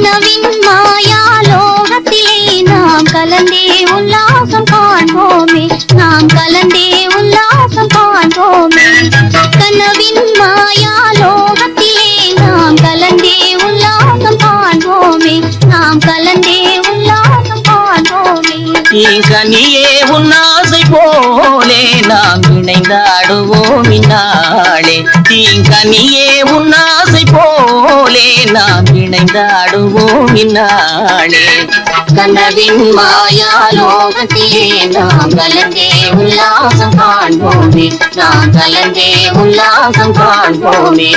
கனவின் மாயாலோகத்திலே நாம் கலந்தே உல்லாசம் காண்போமே, நாம் கலந்தே உல்லாசம் காண்போமே. கனவின் மாயாலோகத்திலே நாம் கலந்தே உல்லாசம் காண்போமே, நாம் கலந்தே உல்லாசம் காண்போமே. கனியே உன்னாசை போலே நாம் இணைந்தாடுவோம் இந்நாளே. கனியே உன்னாசை போலே நாம் இணைந்தாடுவோம் இந்நாளே. கனவின் மாயாலோகத்திலே நாம் கலந்தே உல்லாசம் காண்போமே, நாம் கலந்தே உல்லாசம் காண்போமே.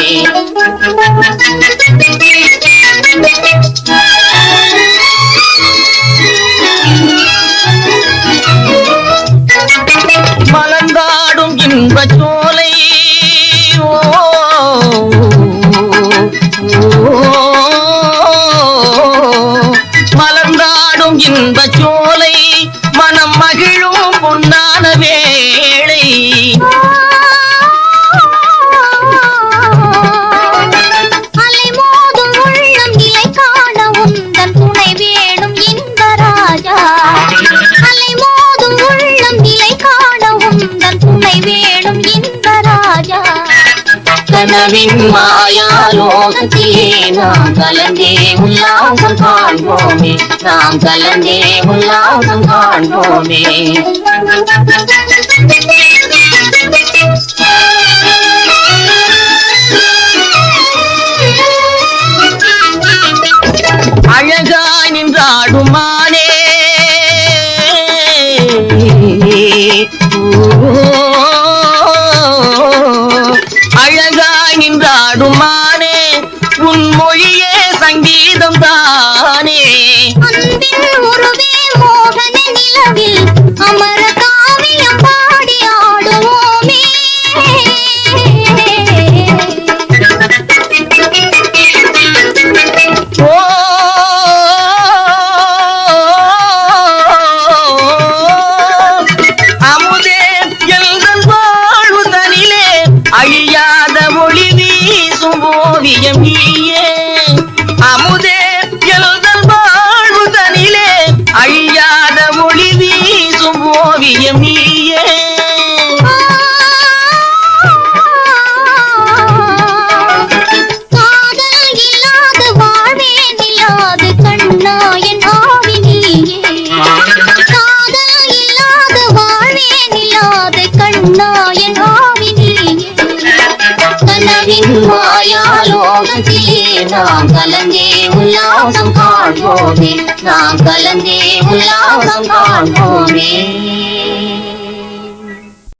மலர்ந்தாடும் இன்பச் சோலை மலர்ந்தாடும் இன்பச் சோலை மனம் மகிழும் பொன்னான வேளை. அலை மோதும் உள்ளம் நிலை காண உந்தன் துணை வேணும் இந்த ராஜா. அலை மோதும் உள்ளம் நிலை காண உந்தன் துணை வேணும் இந்த ராஜா. கனவின் மாயாலோகத்திலே நாம் கலந்தே உல்லாசம் காண்போமே, நாம் கலந்தே உல்லாசம் காண்போமே. அழகாய் நின்றாடுமானே அழகாய் நின்றாடுமானே உன் மொழியே சங்கீதம் தானே. அன்பின் உருவே மோகன நிலவில் அமர காவியம் பாடி ஆடுவோமே. அமுதே எங்கள் வாழ்வு தனிலே அழியாத ஒளி வீசும் ஓவியம் நீயே. அமுதே எங்கள் வாழ்வு தனிலே அழியாத ஒளி வீசும் ஓவியம் நீயே. காதல் இல்லாத வாழ்வே நில்லாது கண்ணா என் ஆவி நீயே. காதல் இல்லாத வாழ்வே நில்லாது கண்ணா என் ஆவி நீயே. கனவின் மாயாலோகத்திலே நாம் கலந்தே உல்லாசம் காண்போமே, நாம் கலந்தே உல்லாசம் காண்போமே.